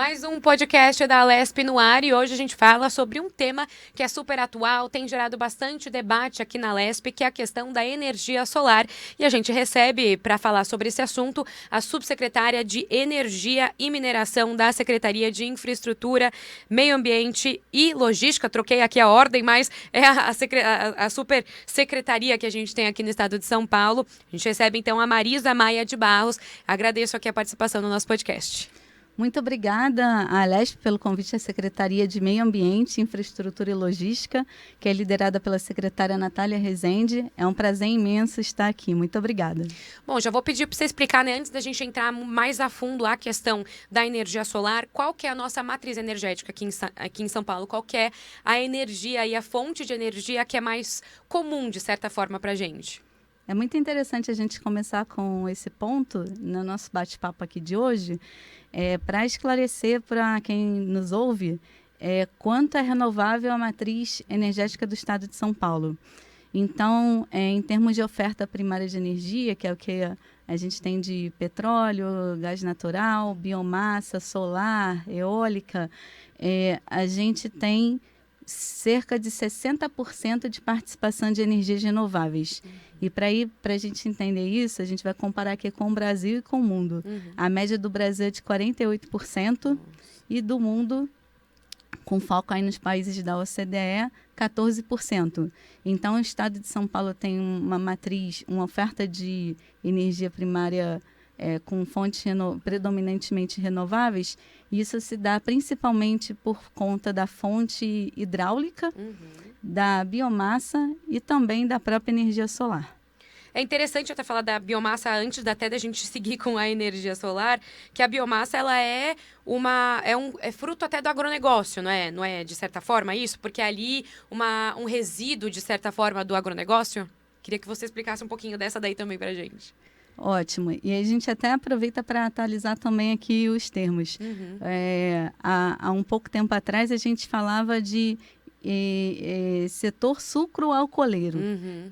Mais um podcast da Alesp no ar e hoje a gente fala sobre um tema que é super atual, tem gerado bastante debate aqui na Alesp, que é a questão da energia solar. E a gente recebe, para falar sobre esse assunto, a subsecretária de Energia e Mineração da Secretaria de Infraestrutura, Meio Ambiente e Logística. Troquei aqui a ordem, mas é a supersecretaria que a gente tem aqui no estado de São Paulo. A gente recebe então a Marisa Maia de Barros. Agradeço aqui a participação no nosso podcast. Muito obrigada à Alesp pelo convite à Secretaria de Meio Ambiente, Infraestrutura e Logística, que é liderada pela secretária Natália Rezende. É um prazer imenso estar aqui. Muito obrigada. Bom, já vou pedir para você explicar, né, antes da gente entrar mais a fundo a questão da energia solar, qual que é a nossa matriz energética aqui em São Paulo? Qual que é a energia e a fonte de energia que é mais comum, de certa forma, para a gente? É muito interessante a gente começar com esse ponto no nosso bate-papo aqui de hoje, para esclarecer para quem nos ouve quanto é renovável a matriz energética do estado de São Paulo. Então, em termos de oferta primária de energia, que é o que a gente tem de petróleo, gás natural, biomassa, solar, eólica, a gente tem cerca de 60% de participação de energias renováveis. E para a gente entender isso, a gente vai comparar aqui com o Brasil e com o mundo. A média do Brasil é de 48% e do mundo, com foco aí nos países da OCDE, 14%. Então, o estado de São Paulo tem uma matriz, uma oferta de energia primária com fontes predominantemente renováveis. Isso se dá principalmente por conta da fonte hidráulica, da biomassa e também da própria energia solar. É interessante até falar da biomassa antes até da gente seguir com a energia solar, que a biomassa ela é fruto até do agronegócio, não é? Não é de certa forma isso? Porque é ali um resíduo, de certa forma, do agronegócio? Queria que você explicasse um pouquinho dessa daí também pra gente. Ótimo. E a gente até aproveita para atualizar também aqui os termos. Há um pouco tempo atrás a gente falava de setor sucroalcooleiro.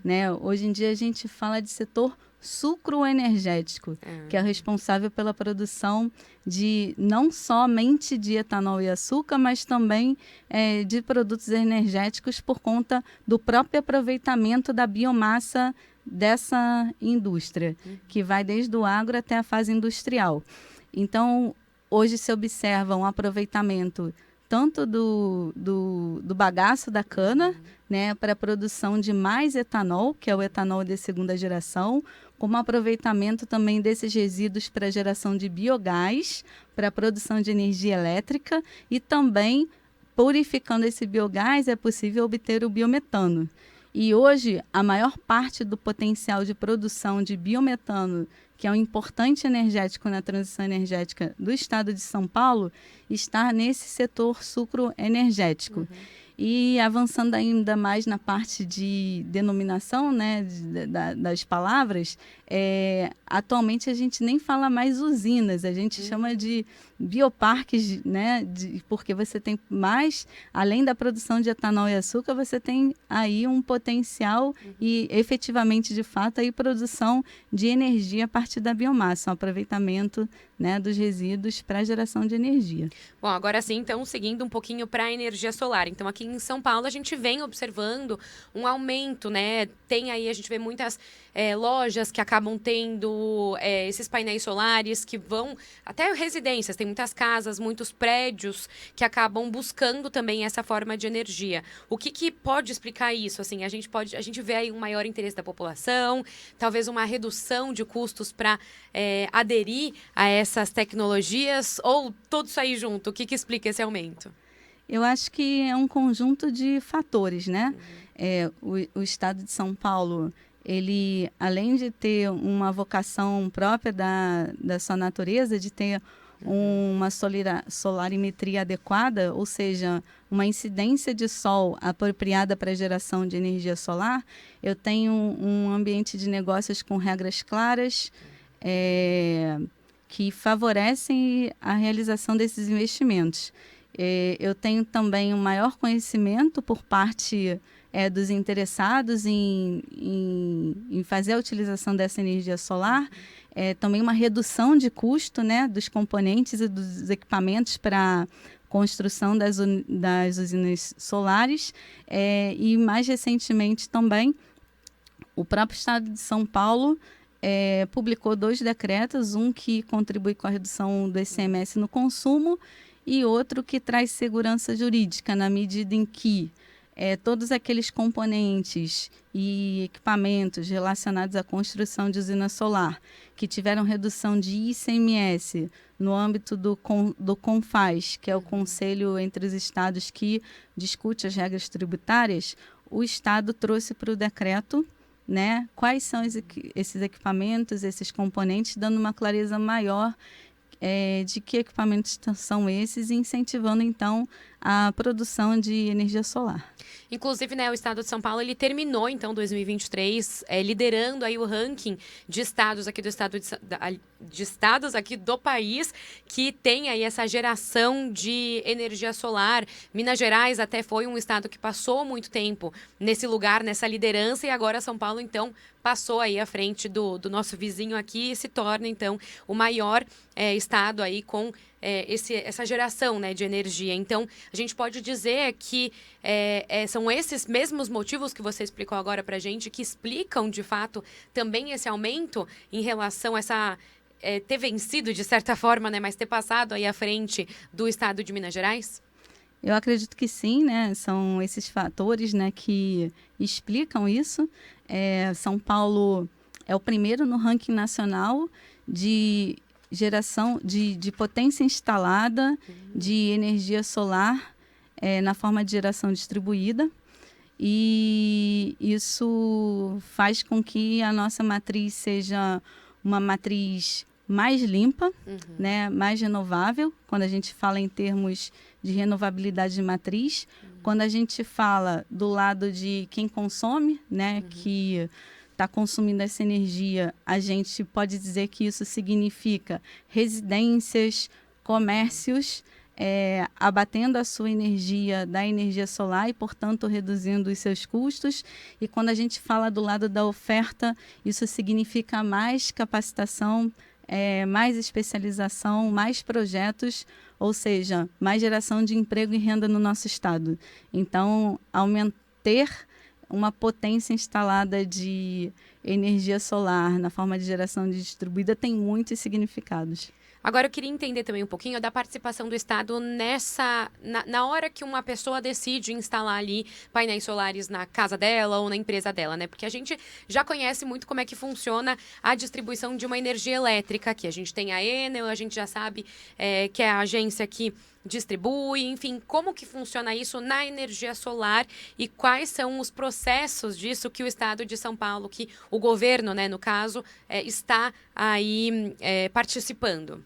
Né? Hoje em dia a gente fala de setor sucroenergético, que é responsável pela produção de não somente de etanol e açúcar, mas também de produtos energéticos por conta do próprio aproveitamento da biomassa dessa indústria, que vai desde o agro até a fase industrial. Então, hoje se observa um aproveitamento tanto do bagaço da cana, né, para a produção de mais etanol, que é o etanol de segunda geração, como aproveitamento também desses resíduos para a geração de biogás, para a produção de energia elétrica e também, purificando esse biogás, é possível obter o biometano. E hoje, a maior parte do potencial de produção de biometano, que é um importante energético na transição energética do estado de São Paulo, está nesse setor sucroenergético. E avançando ainda mais na parte de denominação, né, das palavras, atualmente a gente nem fala mais usinas, a gente chama de bioparques, né, porque você tem mais, além da produção de etanol e açúcar, você tem aí um potencial e efetivamente, de fato, aí produção de energia a partir da biomassa, um aproveitamento, né, dos resíduos para a geração de energia. Bom, agora sim, então, seguindo um pouquinho para a energia solar. Então, aqui em São Paulo, a gente vem observando um aumento, né? Tem aí, a gente vê muitas lojas que acabam tendo esses painéis solares que vão até residências, tem muitas casas, muitos prédios que acabam buscando também essa forma de energia. O que pode explicar isso? Assim, a gente vê aí um maior interesse da população, talvez uma redução de custos para aderir a essas tecnologias, ou tudo isso aí junto? O que explica esse aumento? Eu acho que é um conjunto de fatores, né? O estado de São Paulo, ele, além de ter uma vocação própria da sua natureza, de ter uma solarimetria adequada, ou seja, uma incidência de sol apropriada para a geração de energia solar, eu tenho um ambiente de negócios com regras claras, que favorecem a realização desses investimentos. Eu tenho também um maior conhecimento por parte dos interessados em fazer a utilização dessa energia solar, também uma redução de custo, né, dos componentes e dos equipamentos para construção das usinas solares, e mais recentemente também o próprio Estado de São Paulo publicou 2 decretos, um que contribui com a redução do ICMS no consumo e outro que traz segurança jurídica, na medida em que todos aqueles componentes e equipamentos relacionados à construção de usina solar que tiveram redução de ICMS no âmbito do CONFAS, que é o Conselho entre os Estados que discute as regras tributárias, o Estado trouxe para o decreto, né, quais são esses equipamentos, esses componentes, dando uma clareza maior de que equipamentos são esses e incentivando, então, a produção de energia solar. Inclusive, né, o estado de São Paulo, ele terminou, então, 2023, liderando aí o ranking de estados aqui do país que tem aí essa geração de energia solar. Minas Gerais até foi um estado que passou muito tempo nesse lugar, nessa liderança, e agora São Paulo, então, passou aí à frente do nosso vizinho aqui e se torna, então, o maior estado aí com essa geração, né, de energia. Então, a gente pode dizer que são esses mesmos motivos que você explicou agora para a gente que explicam, de fato, também esse aumento em relação a essa ter vencido, de certa forma, né, mas ter passado aí à frente do estado de Minas Gerais? Eu acredito que sim, né? São esses fatores, né, que explicam isso. São Paulo é o primeiro no ranking nacional de geração de potência instalada de energia solar na forma de geração distribuída. E isso faz com que a nossa matriz seja uma matriz mais limpa, né, mais renovável, quando a gente fala em termos de renovabilidade de matriz. Quando a gente fala do lado de quem consome, né, que está consumindo essa energia, a gente pode dizer que isso significa residências, comércios, abatendo a sua energia da energia solar e, portanto, reduzindo os seus custos. E quando a gente fala do lado da oferta, isso significa mais capacitação, mais especialização, mais projetos, ou seja, mais geração de emprego e renda no nosso estado. Então, ter uma potência instalada de energia solar na forma de geração distribuída tem muitos significados. Agora, eu queria entender também um pouquinho da participação do Estado na hora que uma pessoa decide instalar ali painéis solares na casa dela ou na empresa dela, né? Porque a gente já conhece muito como é que funciona a distribuição de uma energia elétrica, que a gente tem a Enel, a gente já sabe que é a agência que distribui, enfim, como que funciona isso na energia solar e quais são os processos disso que o Estado de São Paulo, que o governo, né, no caso, está aí participando?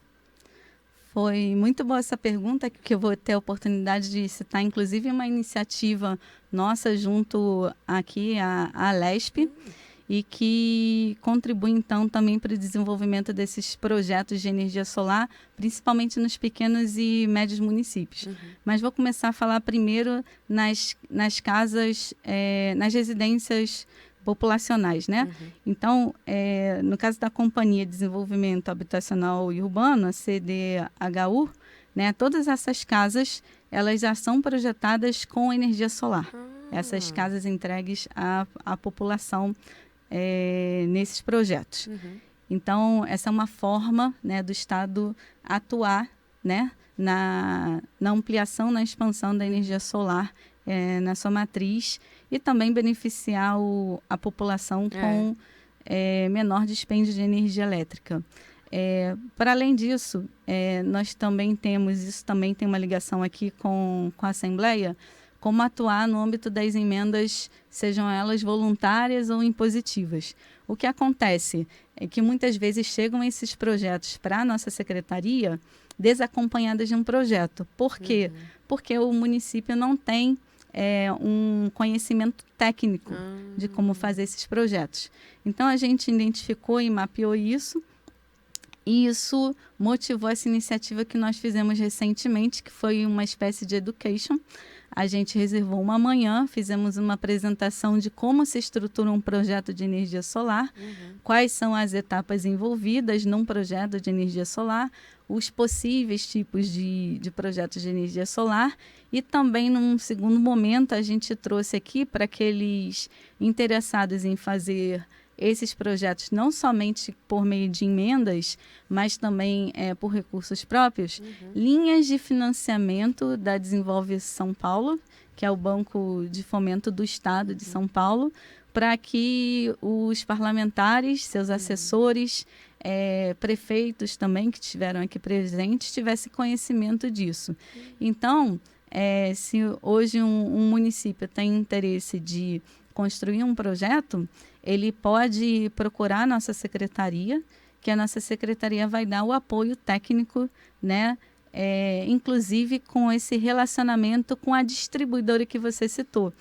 Foi muito boa essa pergunta, que eu vou ter a oportunidade de citar, inclusive, uma iniciativa nossa junto aqui à Alesp, e que contribui, então, também para o desenvolvimento desses projetos de energia solar, principalmente nos pequenos e médios municípios. Mas vou começar a falar primeiro nas casas, nas residências populacionais, né? Então, no caso da Companhia de Desenvolvimento Habitacional e Urbano, a CDHU, né, todas essas casas, elas já são projetadas com energia solar. Essas casas entregues à população nesses projetos. Então, essa é uma forma, né, do Estado atuar, né, na ampliação, na expansão da energia solar na sua matriz e também beneficiar a população com menor dispêndio de energia elétrica. Para além disso, nós também temos, isso também tem uma ligação aqui com a Assembleia, como atuar no âmbito das emendas, sejam elas voluntárias ou impositivas. O que acontece é que muitas vezes chegam esses projetos para a nossa secretaria desacompanhadas de um projeto. Por quê? Porque o município não tem um conhecimento técnico de como fazer esses projetos. Então, a gente identificou e mapeou isso E isso motivou essa iniciativa que nós fizemos recentemente, que foi uma espécie de education. A gente reservou uma manhã, fizemos uma apresentação de como se estrutura um projeto de energia solar, quais são as etapas envolvidas num projeto de energia solar, os possíveis tipos de projetos de energia solar, e também, num segundo momento, a gente trouxe aqui para aqueles interessados em fazer esses projetos não somente por meio de emendas, mas também por recursos próprios, linhas de financiamento da Desenvolve São Paulo, que é o Banco de Fomento do Estado de São Paulo, para que os parlamentares, seus assessores, prefeitos também que estiveram aqui presentes, tivessem conhecimento disso. Então, se hoje um município tem interesse de construir um projeto, ele pode procurar a nossa secretaria, que a nossa secretaria vai dar o apoio técnico, né? Inclusive com esse relacionamento com a distribuidora que você citou.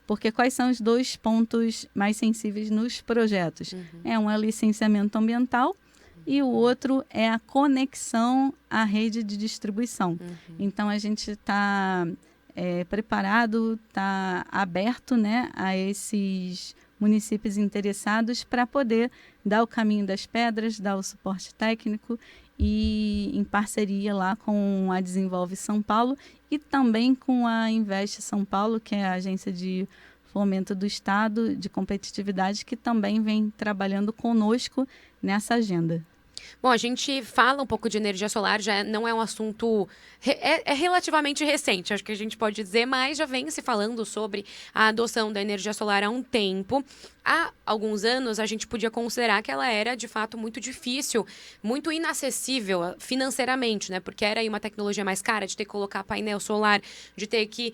Porque quais são os 2 pontos mais sensíveis nos projetos? Um é o licenciamento ambiental e o outro é a conexão à rede de distribuição. Então, a gente está preparado, está aberto, né, a esses municípios interessados para poder dar o caminho das pedras, dar o suporte técnico e em parceria lá com a Desenvolve São Paulo e também com a Investe São Paulo, que é a agência de fomento do Estado de competitividade, que também vem trabalhando conosco nessa agenda. Bom, a gente fala um pouco de energia solar, já não é um assunto... É relativamente recente, acho que a gente pode dizer, mas já vem se falando sobre a adoção da energia solar há um tempo. Há alguns anos, a gente podia considerar que ela era, de fato, muito difícil, muito inacessível financeiramente, né? Porque era aí uma tecnologia mais cara, de ter que colocar painel solar, de ter que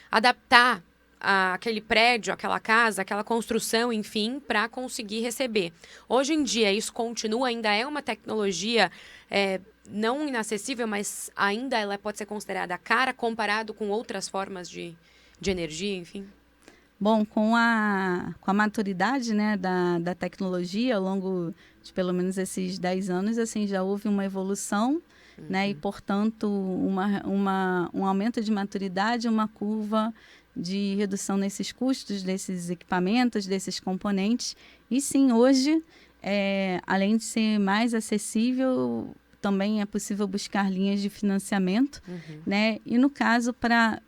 adaptar aquele prédio, aquela casa, aquela construção, enfim, para conseguir receber. Hoje em dia, isso continua, ainda é uma tecnologia não inacessível, mas ainda ela pode ser considerada cara comparado com outras formas de energia, enfim? Bom, com a maturidade, né, da tecnologia, ao longo de pelo menos esses 10 anos, assim, já houve uma evolução, né, e, portanto, um aumento de maturidade, uma curva de redução nesses custos, desses equipamentos, desses componentes. E sim, hoje, além de ser mais acessível, também é possível buscar linhas de financiamento, né? E no caso, para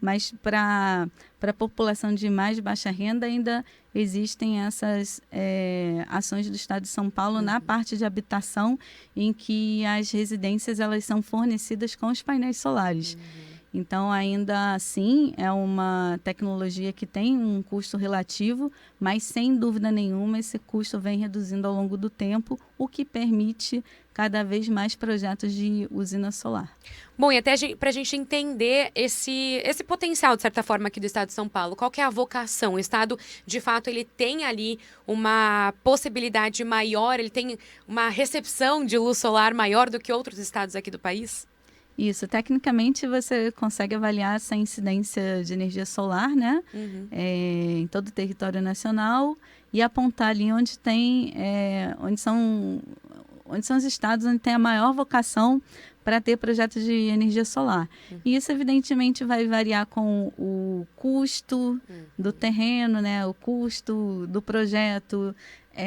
a população de mais baixa renda, ainda existem essas ações do Estado de São Paulo na parte de habitação, em que as residências elas são fornecidas com os painéis solares. Então, ainda assim, é uma tecnologia que tem um custo relativo, mas, sem dúvida nenhuma, esse custo vem reduzindo ao longo do tempo, o que permite cada vez mais projetos de usina solar. Bom, e até para a gente entender esse potencial, de certa forma, aqui do Estado de São Paulo, qual que é a vocação? O Estado, de fato, ele tem ali uma possibilidade maior, ele tem uma recepção de luz solar maior do que outros estados aqui do país? Isso, tecnicamente você consegue avaliar essa incidência de energia solar, né? Em todo o território nacional e apontar ali onde são os estados onde tem a maior vocação para ter projetos de energia solar. E isso, evidentemente, vai variar com o custo do terreno, né? O custo do projeto,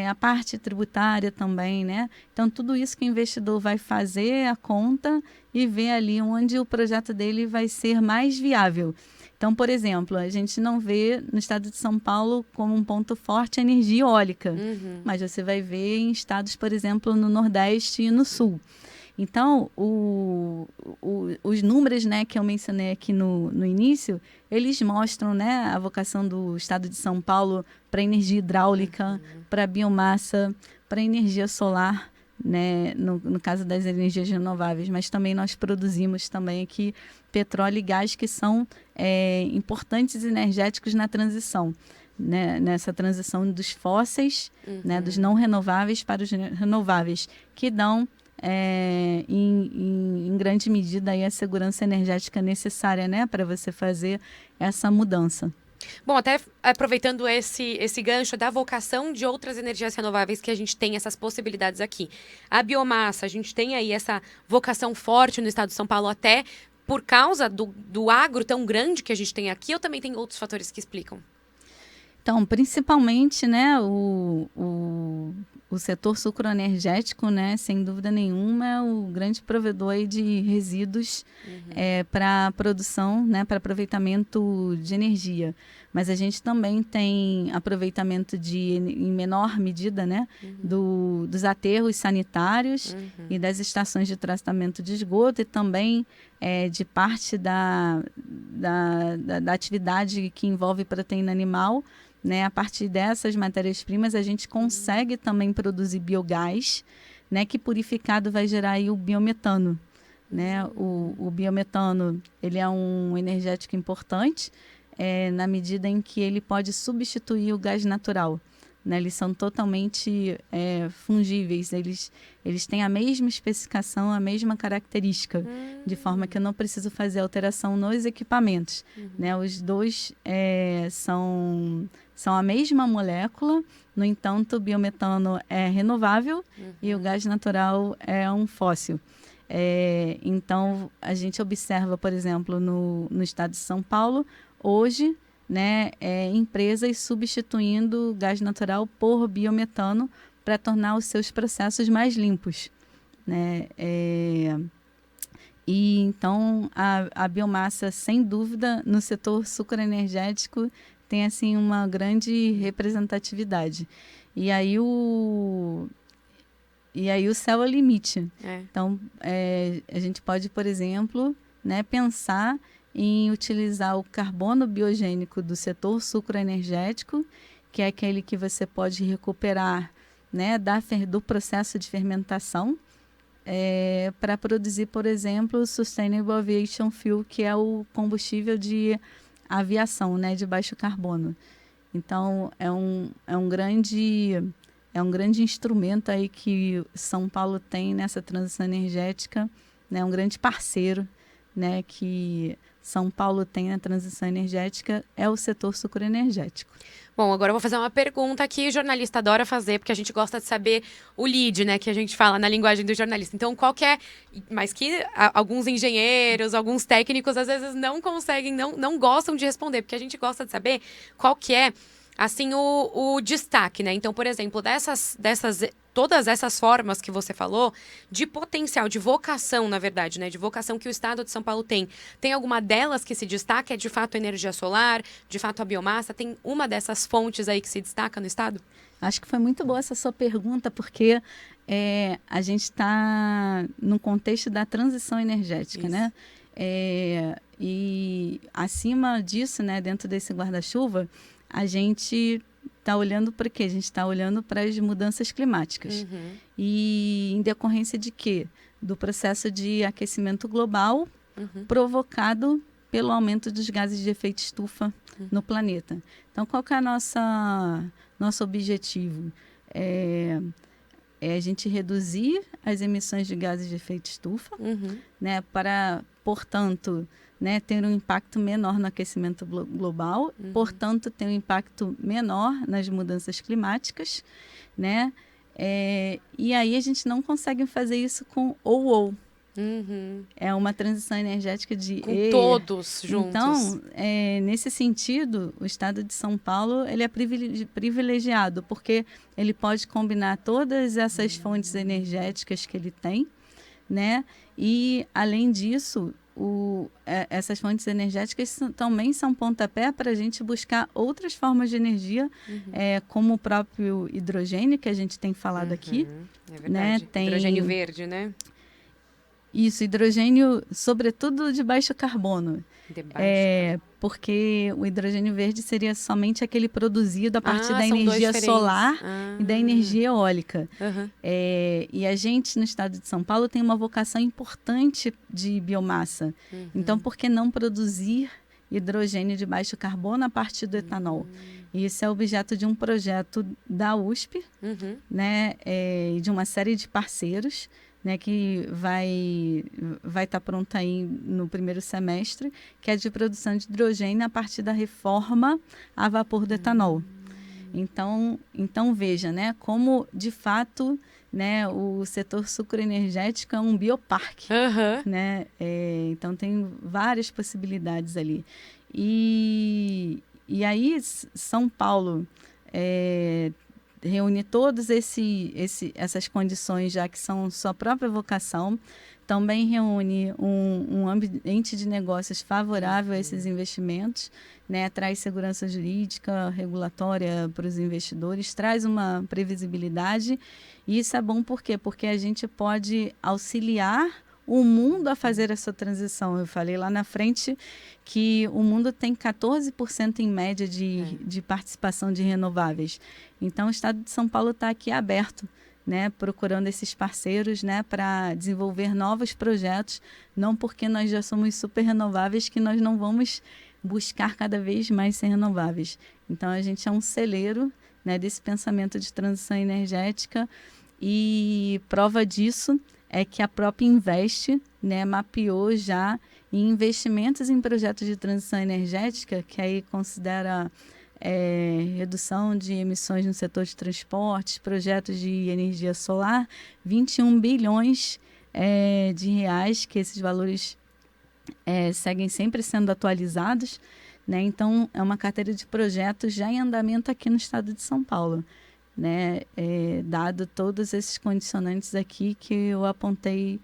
a parte tributária também, né? Então, tudo isso que o investidor vai fazer a conta e ver ali onde o projeto dele vai ser mais viável. Então, por exemplo, a gente não vê no estado de São Paulo como um ponto forte a energia eólica, mas você vai ver em estados, por exemplo, no Nordeste e no Sul. Então, os números, né, que eu mencionei aqui no início, eles mostram, né, a vocação do estado de São Paulo para energia hidráulica, para biomassa, para energia solar, né, no caso das energias renováveis, mas também nós produzimos também aqui petróleo e gás, que são importantes energéticos na transição, né, nessa transição dos fósseis, né, dos não renováveis para os renováveis, que dão em grande medida aí a segurança energética necessária, né, para você fazer essa mudança. Bom, até aproveitando esse gancho da vocação de outras energias renováveis que a gente tem essas possibilidades aqui. A biomassa, a gente tem aí essa vocação forte no estado de São Paulo até por causa do agro tão grande que a gente tem aqui, ou também tem outros fatores que explicam? Então, principalmente, né, o setor sucroenergético, né, sem dúvida nenhuma, é o grande provedor aí de resíduos para produção, né, para aproveitamento de energia. Mas a gente também tem aproveitamento em menor medida, né, dos aterros sanitários e das estações de tratamento de esgoto e também de parte da atividade que envolve proteína animal. Né, a partir dessas matérias-primas, a gente consegue também produzir biogás, né, que purificado vai gerar aí o biometano. Né? O biometano ele é um energético importante na medida em que ele pode substituir o gás natural. Né? Eles são totalmente fungíveis, eles têm a mesma especificação, a mesma característica, de forma que eu não preciso fazer alteração nos equipamentos. Né? Os dois são a mesma molécula, no entanto, o biometano é renovável e o gás natural é um fóssil. Então, a gente observa, por exemplo, no estado de São Paulo, hoje, né, empresas substituindo gás natural por biometano para tornar os seus processos mais limpos. Né? E então, a biomassa, sem dúvida, no setor sucroenergético, tem assim uma grande representatividade. E aí o céu é o limite. Então, a gente pode, por exemplo, né, pensar em utilizar o carbono biogênico do setor sucroenergético, que é aquele que você pode recuperar, né, do processo de fermentação, para produzir, por exemplo, o Sustainable Aviation Fuel, que é o combustível de aviação, né, de baixo carbono. Então, é um grande instrumento aí que São Paulo tem nessa transição energética, né, um grande parceiro, né, que São Paulo tem na transição energética, é o setor sucroenergético. Bom, agora eu vou fazer uma pergunta que o jornalista adora fazer, porque a gente gosta de saber o lead, né, que a gente fala na linguagem do jornalista. Então, qual que é... Mas que alguns engenheiros, alguns técnicos, às vezes não conseguem, não gostam de responder, porque a gente gosta de saber qual que é, assim, o destaque, né? Então, por exemplo, todas essas formas que você falou, de potencial, de vocação, na verdade, né? De vocação que o estado de São Paulo tem. Tem alguma delas que se destaca? É de fato a energia solar? De fato a biomassa? Tem uma dessas fontes aí que se destaca no estado? Acho que foi muito boa essa sua pergunta, porque a gente está no contexto da transição energética, né? E acima disso, né, dentro desse guarda-chuva, a gente está olhando para quê? A gente está olhando para as mudanças climáticas. E em decorrência de quê? Do processo de aquecimento global provocado pelo aumento dos gases de efeito estufa no planeta. Então, qual que é nosso objetivo? É a gente reduzir as emissões de gases de efeito estufa, né, para, portanto, né, ter um impacto menor no aquecimento global, portanto, ter um impacto menor nas mudanças climáticas, né? E aí a gente não consegue fazer isso com ou. É uma transição energética com todos juntos. Então, nesse sentido, o estado de São Paulo ele é privilegiado, porque ele pode combinar todas essas fontes energéticas que ele tem, né? E, além disso, essas fontes energéticas também são pontapé para a gente buscar outras formas de energia, como o próprio hidrogênio, que a gente tem falado aqui. É verdade. Né? Hidrogênio verde, né? Isso, hidrogênio, sobretudo de baixo carbono. Porque o hidrogênio verde seria somente aquele produzido a partir da energia solar e da energia eólica. E a gente, no estado de São Paulo, tem uma vocação importante de biomassa. Então, por que não produzir hidrogênio de baixo carbono a partir do etanol? E isso é objeto de um projeto da USP, né, e de uma série de parceiros, né, que vai estar pronta aí no primeiro semestre, que é de produção de hidrogênio a partir da reforma a vapor do etanol. Então veja, né, como de fato, né, o setor sucroenergético é um bioparque, né? Então tem várias possibilidades ali. E aí São Paulo reúne todas essas condições, já que são sua própria vocação. Também reúne um ambiente de negócios favorável a esses investimentos, né? Traz segurança jurídica, regulatória para os investidores, traz uma previsibilidade. E isso é bom por quê? Porque a gente pode auxiliar o mundo a fazer essa transição. Eu falei lá na frente que o mundo tem 14% em média de participação de renováveis. Então, o estado de São Paulo está aqui aberto, né, procurando esses parceiros, né, para desenvolver novos projetos, não porque nós já somos super renováveis que nós não vamos buscar cada vez mais ser renováveis. Então, a gente é um celeiro, né, desse pensamento de transição energética, e prova disso é que a própria Invest, né, mapeou já investimentos em projetos de transição energética, que aí considera redução de emissões no setor de transportes, projetos de energia solar, 21 bilhões de reais, que esses valores seguem sempre sendo atualizados, né? Então, é uma carteira de projetos já em andamento aqui no estado de São Paulo, né? Dado todos esses condicionantes aqui que eu apontei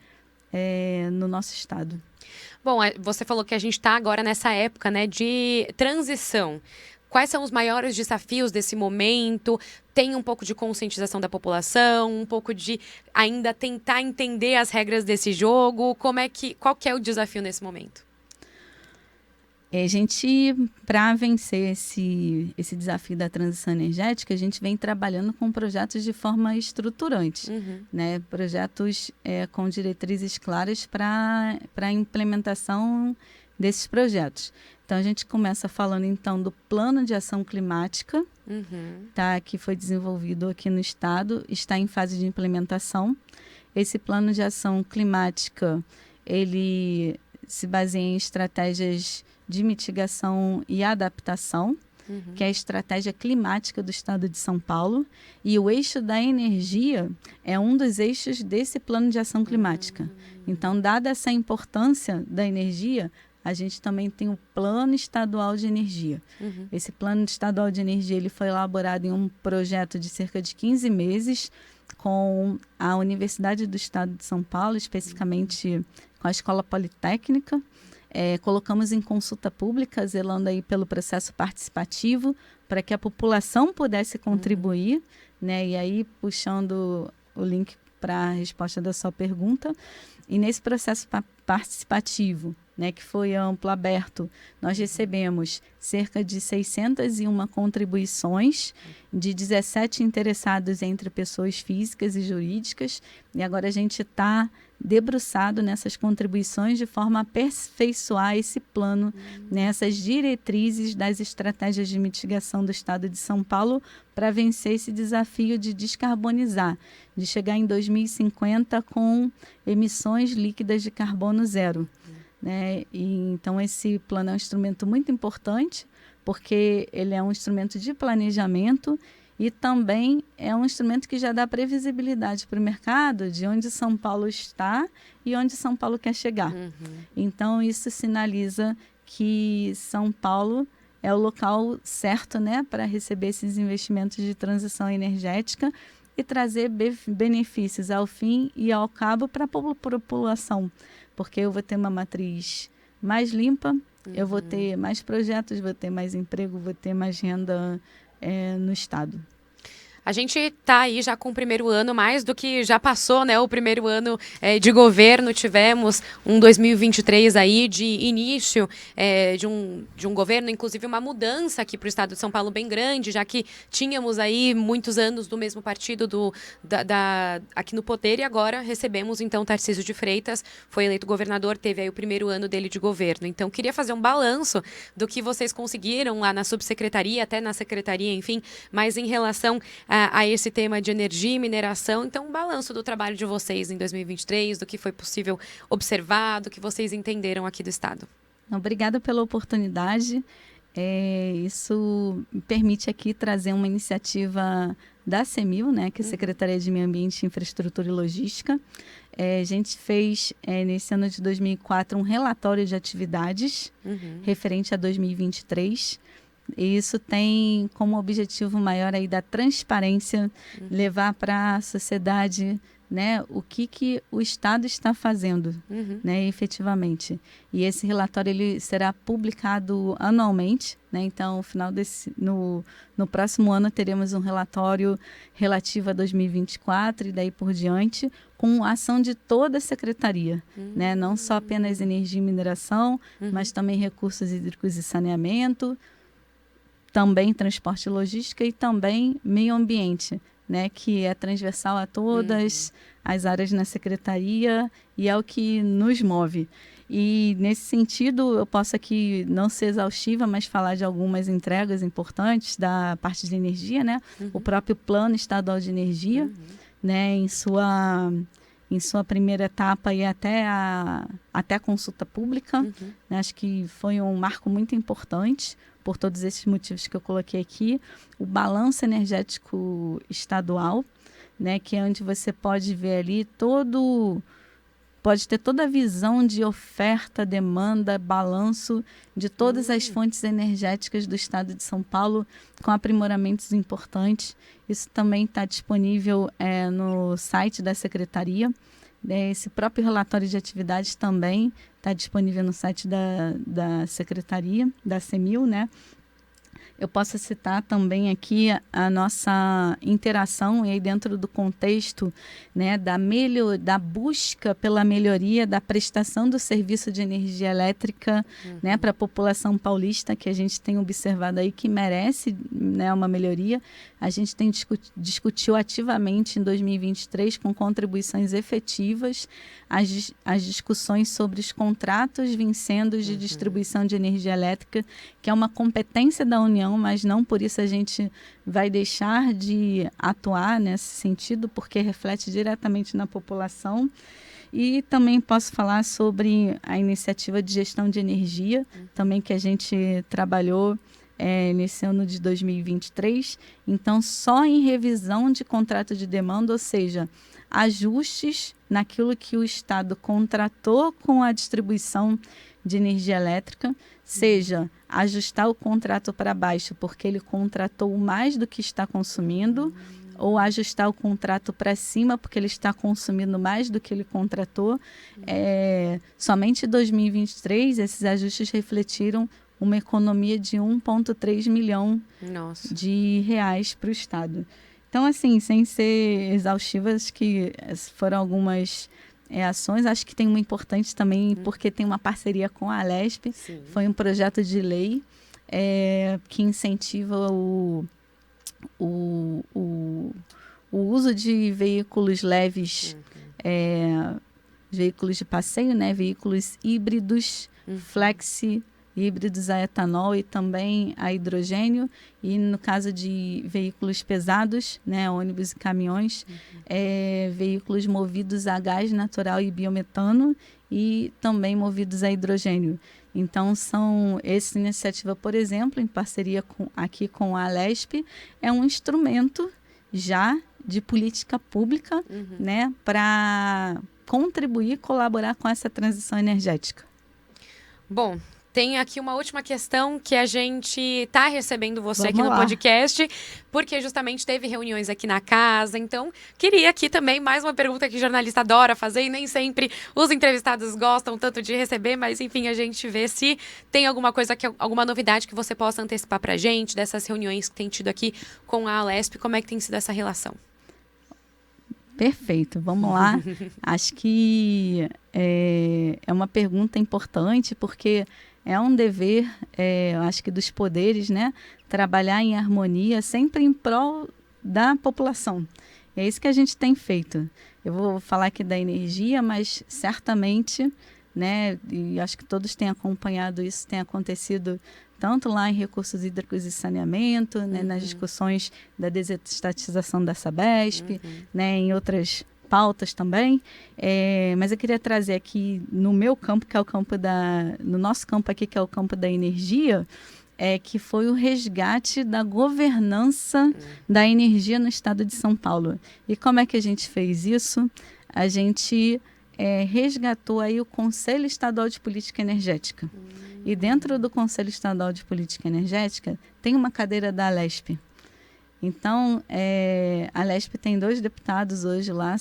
no nosso estado. Bom, você falou que a gente está agora nessa época, né, de transição. Quais são os maiores desafios desse momento? Tem um pouco de conscientização da população, um pouco de ainda tentar entender as regras desse jogo. Qual que é o desafio nesse momento? A gente, para vencer esse desafio da transição energética, a gente vem trabalhando com projetos de forma estruturante, né? Projetos com diretrizes claras para a implementação desses projetos. Então, a gente começa falando, então, do Plano de Ação Climática, tá, que foi desenvolvido aqui no estado, está em fase de implementação. Esse Plano de Ação Climática, ele se baseia em estratégias de mitigação e adaptação, que é a estratégia climática do estado de São Paulo, e o eixo da energia é um dos eixos desse Plano de Ação Climática. Então, dada essa importância da energia, a gente também tem o Plano Estadual de Energia. Esse Plano Estadual de Energia ele foi elaborado em um projeto de cerca de 15 meses com a Universidade do Estado de São Paulo, especificamente com a Escola Politécnica. Colocamos em consulta pública, zelando aí pelo processo participativo, para que a população pudesse contribuir, né? E aí, puxando o link para a resposta da sua pergunta, e nesse processo participativo, né, que foi amplo, aberto, nós recebemos cerca de 601 contribuições de 17 interessados entre pessoas físicas e jurídicas, e agora a gente está debruçado nessas contribuições de forma a aperfeiçoar esse plano, nessas diretrizes das estratégias de mitigação do estado de São Paulo para vencer esse desafio de descarbonizar, de chegar em 2050 com emissões líquidas de carbono zero. Né? E, então, esse plano é um instrumento muito importante, porque ele é um instrumento de planejamento e também é um instrumento que já dá previsibilidade para o mercado de onde São Paulo está e onde São Paulo quer chegar. Então, isso sinaliza que São Paulo é o local certo, né, para receber esses investimentos de transição energética e trazer benefícios ao fim e ao cabo para a população. Porque eu vou ter uma matriz mais limpa, eu vou ter mais projetos, vou ter mais emprego, vou ter mais renda no estado. A gente está aí já com o primeiro ano, mais do que já passou, né? O primeiro ano de governo, tivemos um 2023 aí de início de um governo, inclusive uma mudança aqui para o estado de São Paulo bem grande, já que tínhamos aí muitos anos do mesmo partido aqui no poder, e agora recebemos então Tarcísio de Freitas, foi eleito governador, teve aí o primeiro ano dele de governo. Então, queria fazer um balanço do que vocês conseguiram lá na subsecretaria, até na secretaria, enfim, mas em relação a esse tema de energia e mineração. Então, um balanço do trabalho de vocês em 2023, do que foi possível observar, do que vocês entenderam aqui do Estado. Obrigada pela oportunidade. Isso me permite aqui trazer uma iniciativa da CEMIL, né, que é a Secretaria de Meio Ambiente, Infraestrutura e Logística. A gente fez, nesse ano de 2004, um relatório de atividades referente a 2023. E isso tem como objetivo maior aí da transparência, levar para a sociedade, né, o que o Estado está fazendo, né, efetivamente. E esse relatório ele será publicado anualmente, né? Então, no próximo ano teremos um relatório relativo a 2024 e daí por diante, com a ação de toda a secretaria, né? Não só apenas energia e mineração, mas também recursos hídricos e saneamento, também transporte e logística e também meio ambiente, né, que é transversal a todas as áreas na secretaria e é o que nos move. E, nesse sentido, eu posso aqui não ser exaustiva, mas falar de algumas entregas importantes da parte de energia, né? O próprio Plano Estadual de Energia, né, em sua primeira etapa e até a consulta pública. Né? Acho que foi um marco muito importante, por todos esses motivos que eu coloquei aqui. O balanço energético estadual, né, que é onde você pode ver ali pode ter toda a visão de oferta, demanda, balanço de todas as fontes energéticas do estado de São Paulo, com aprimoramentos importantes. Isso também está disponível no site da secretaria. Esse próprio relatório de atividades também está disponível no site da secretaria, da CEMIL, né? Eu posso citar também aqui a nossa interação e aí dentro do contexto, né, da busca pela melhoria da prestação do serviço de energia elétrica, né, para a população paulista, que a gente tem observado aí que merece, né, uma melhoria. A gente tem discutiu ativamente em 2023 com contribuições efetivas as discussões sobre os contratos vincendos de distribuição de energia elétrica, que é uma competência da União, mas não por isso a gente vai deixar de atuar nesse sentido, porque reflete diretamente na população. E também posso falar sobre a iniciativa de gestão de energia, também que a gente trabalhou nesse ano de 2023. Então, só em revisão de contrato de demanda, ou seja, ajustes naquilo que o Estado contratou com a distribuição de energia elétrica, seja ajustar o contrato para baixo porque ele contratou mais do que está consumindo, ou ajustar o contrato para cima porque ele está consumindo mais do que ele contratou. Somente em 2023, esses ajustes refletiram uma economia de 1,3 milhão de reais para o Estado. Então, assim, sem ser exaustivas, que foram algumas ações, acho que tem uma importante também, porque tem uma parceria com a Alesp. Sim. Foi um projeto de lei que incentiva o uso de veículos leves, veículos de passeio, né, veículos híbridos, flexi, híbridos a etanol e também a hidrogênio, e no caso de veículos pesados, né, ônibus e caminhões, veículos movidos a gás natural e biometano e também movidos a hidrogênio. Então, essa iniciativa, por exemplo, em parceria aqui com a Alesp, é um instrumento já de política pública, né, para contribuir e colaborar com essa transição energética. Bom, tem aqui uma última questão que a gente está recebendo você Vamos aqui no lá. podcast, porque justamente teve reuniões aqui na casa. Então, queria aqui também mais uma pergunta que o jornalista adora fazer e nem sempre os entrevistados gostam tanto de receber, mas enfim, a gente vê se tem alguma coisa, alguma novidade que você possa antecipar para a gente dessas reuniões que tem tido aqui com a Alesp, como é que tem sido essa relação? Perfeito, vamos lá. Acho que é uma pergunta importante, porque é um dever, eu acho que dos poderes, né, trabalhar em harmonia, sempre em prol da população. É isso que a gente tem feito. Eu vou falar aqui da energia, mas certamente né? E acho que todos têm acompanhado isso, tem acontecido tanto lá em recursos hídricos e saneamento, né, nas discussões da desestatização da Sabesp, né, em outras pautas também. Mas eu queria trazer aqui no meu campo, que é o campo no nosso campo aqui, que é o campo da energia, que foi o resgate da governança da energia no estado de São Paulo. E como é que a gente fez isso? A gente resgatou aí o Conselho Estadual de Política Energética. E dentro do Conselho Estadual de Política Energética tem uma cadeira da Alesp. Então, a Alesp tem 2 deputados hoje lá,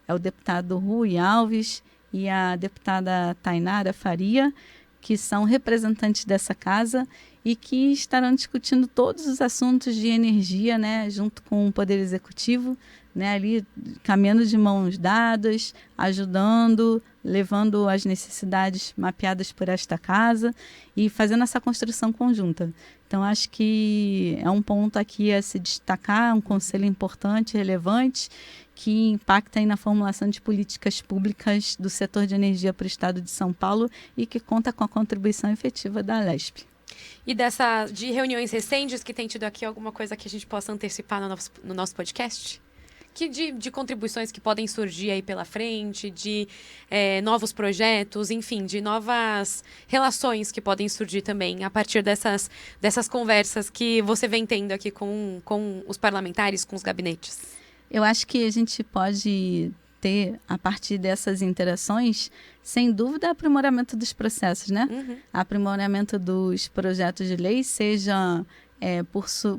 é o deputado Rui Alves e a deputada Tainara Faria, que são representantes dessa casa e que estarão discutindo todos os assuntos de energia, né, junto com o Poder Executivo, né, ali caminhando de mãos dadas, ajudando, levando as necessidades mapeadas por esta casa e fazendo essa construção conjunta. Então, acho que é um ponto aqui a se destacar, um conselho importante, relevante, que impacta aí na formulação de políticas públicas do setor de energia para o estado de São Paulo e que conta com a contribuição efetiva da Alesp. E de reuniões recentes que tem tido aqui, alguma coisa que a gente possa antecipar no nosso podcast? De contribuições que podem surgir aí pela frente, de novos projetos, enfim, de novas relações que podem surgir também a partir dessas conversas que você vem tendo aqui com os parlamentares, com os gabinetes. Eu acho que a gente pode ter, a partir dessas interações, sem dúvida, aprimoramento dos processos, né? Aprimoramento dos projetos de lei, seja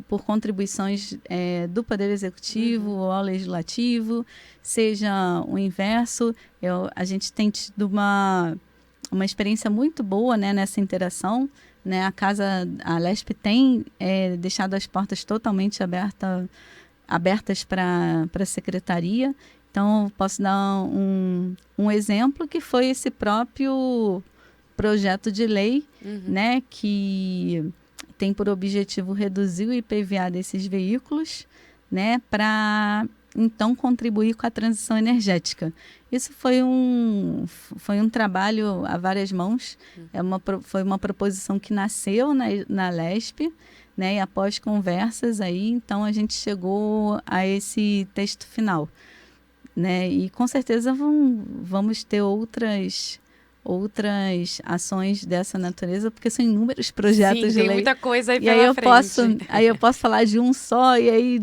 por contribuições do Poder Executivo ou ao Legislativo, seja o inverso. A gente tem tido uma experiência muito boa, né, nessa interação, né? A Alesp tem deixado as portas totalmente abertas para a secretaria. Então, posso dar um exemplo que foi esse próprio projeto de lei, né, que tem por objetivo reduzir o IPVA desses veículos, né, para então contribuir com a transição energética. Isso foi um trabalho a várias mãos, foi uma proposição que nasceu na Alesp, né, e após conversas aí, então a gente chegou a esse texto final, né, e com certeza vamos ter outras ações dessa natureza, porque são inúmeros projetos de lei. Tem muita coisa aí pela frente. Aí eu posso falar de um só, e aí,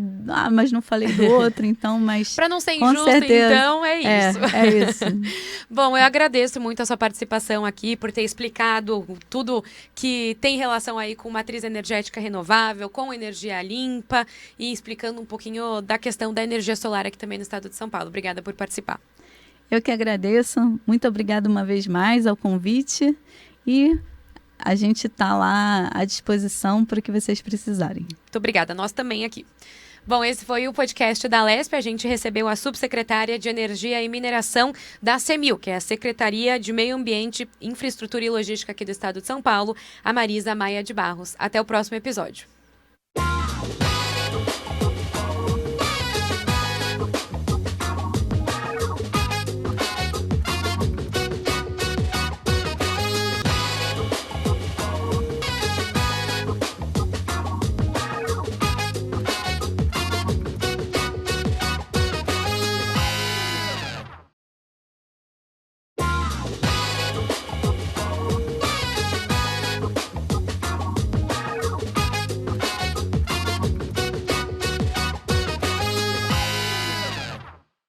mas não falei do outro, então, mas... Para não ser injusto, então, é isso. É isso. Bom, eu agradeço muito a sua participação aqui, por ter explicado tudo que tem relação aí com matriz energética renovável, com energia limpa, e explicando um pouquinho da questão da energia solar aqui também no estado de São Paulo. Obrigada por participar. Eu que agradeço. Muito obrigada uma vez mais ao convite e a gente está lá à disposição para o que vocês precisarem. Muito obrigada. Nós também aqui. Bom, esse foi o podcast da Alesp. A gente recebeu a subsecretária de Energia e Mineração da CEMIL, que é a Secretaria de Meio Ambiente, Infraestrutura e Logística aqui do estado de São Paulo, a Marisa Maia de Barros. Até o próximo episódio.